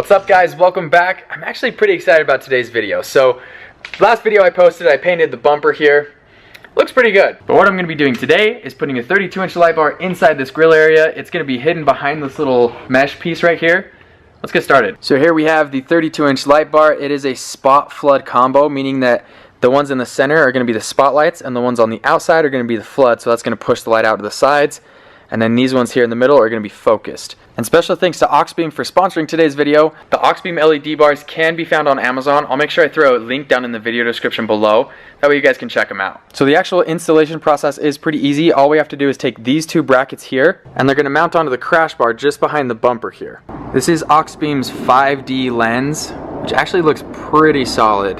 What's up guys, welcome back. I'm actually pretty excited about today's video. So, last video I posted, I painted the bumper here. Looks pretty good. But what I'm going to be doing today is putting a 32-inch light bar inside this grill area. It's going to be hidden behind this little mesh piece right here. Let's get started. So here we have the 32-inch light bar. It is a spot flood combo, meaning that the ones in the center are going to be the spotlights and the ones on the outside are going to be the flood, so that's going to push the light out to the sides. And then these ones here in the middle are going to be focused. And special thanks to Auxbeam for sponsoring today's video. The Auxbeam LED bars can be found on Amazon. I'll make sure I throw a link down in the video description below. That way you guys can check them out. So the actual installation process is pretty easy. All we have to do is take these two brackets here, and they're going to mount onto the crash bar just behind the bumper here. This is Auxbeam's 5D lens, which actually looks pretty solid.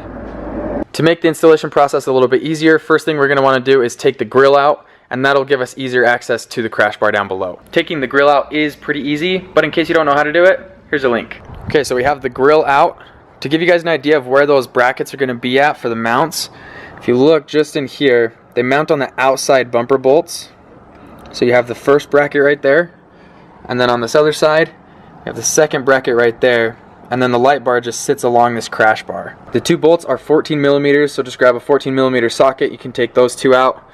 To make the installation process a little bit easier, first thing we're going to want to do is take the grill out, and that'll give us easier access to the crash bar down below. Taking the grill out is pretty easy, but in case you don't know how to do it, here's a link. Okay, so we have the grill out. To give you guys an idea of where those brackets are going to be at for the mounts, if you look just in here, they mount on the outside bumper bolts. So you have the first bracket right there, and then on this other side, you have the second bracket right there, and then the light bar just sits along this crash bar. The two bolts are 14 millimeters, so just grab a 14 millimeter socket. You can take those two out.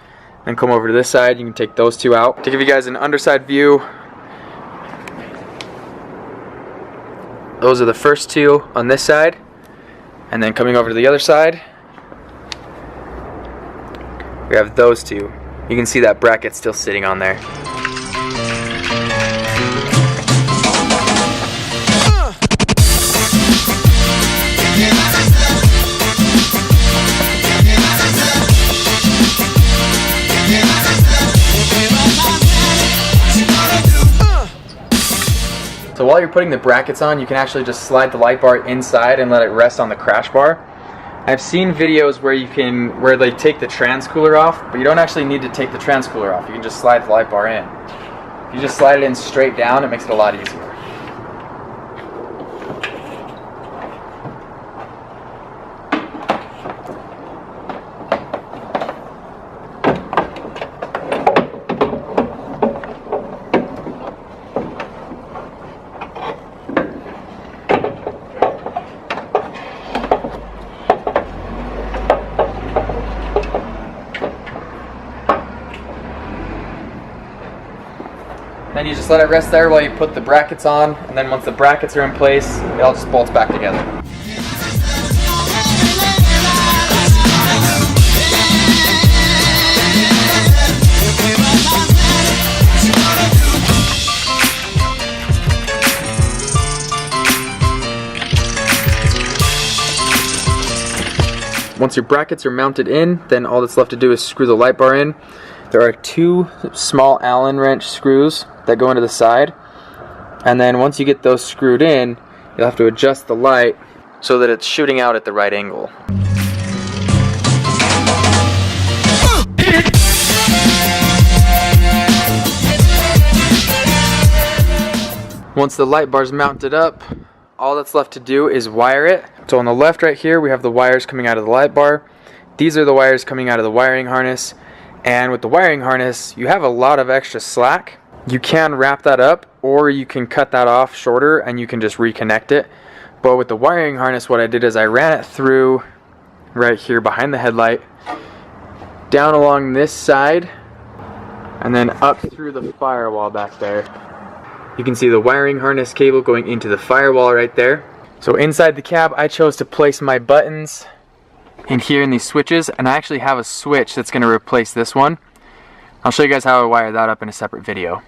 And come over to this side, you can take those two out. To give you guys an underside view, those are the first two on this side. And then coming over to the other side, we have those two. You can see that bracket still sitting on there. So while you're putting the brackets on, you can actually just slide the light bar inside and let it rest on the crash bar. I've seen videos where they take the transcooler off, but you don't actually need to take the transcooler off. You can just slide the light bar in. If you just slide it in straight down, it makes it a lot easier. Then you just let it rest there while you put the brackets on, and then once the brackets are in place, it all just bolts back together. Once your brackets are mounted in, then all that's left to do is screw the light bar in. There are two small Allen wrench screws that go into the side, and then once you get those screwed in, you'll have to adjust the light so that it's shooting out at the right angle. Once the light bar's mounted up, all that's left to do is wire it. So on the left right here, we have the wires coming out of the light bar. These are the wires coming out of the wiring harness. And with the wiring harness, you have a lot of extra slack. You can wrap that up, or you can cut that off shorter and you can just reconnect it. But with the wiring harness, what I did is I ran it through right here behind the headlight, down along this side, and then up through the firewall back there. You can see the wiring harness cable going into the firewall right there. So inside the cab, I chose to place my buttons in here in these switches, and I actually have a switch that's going to replace this one. I'll show you guys how I wire that up in a separate video.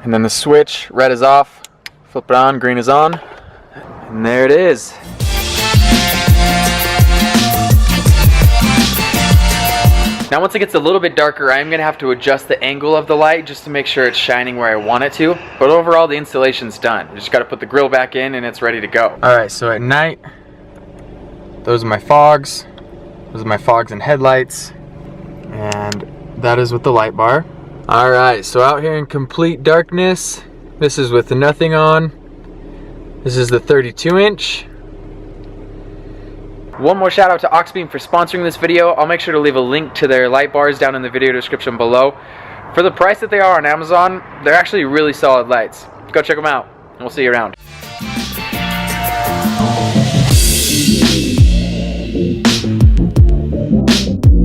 And then the switch, red is off, flip it on, green is on, and there it is. Now once it gets a little bit darker, I'm going to have to adjust the angle of the light just to make sure it's shining where I want it to. But overall, the installation's done. You just got to put the grill back in and it's ready to go. Alright, so at night, those are my fogs. Those are my fogs and headlights, and that is with the light bar. Alright, so out here in complete darkness, this is with nothing on. This is the 32-inch. One more shout out to Auxbeam for sponsoring this video. I'll make sure to leave a link to their light bars down in the video description below. For the price that they are on Amazon, they're actually really solid lights. Go check them out, and we'll see you around.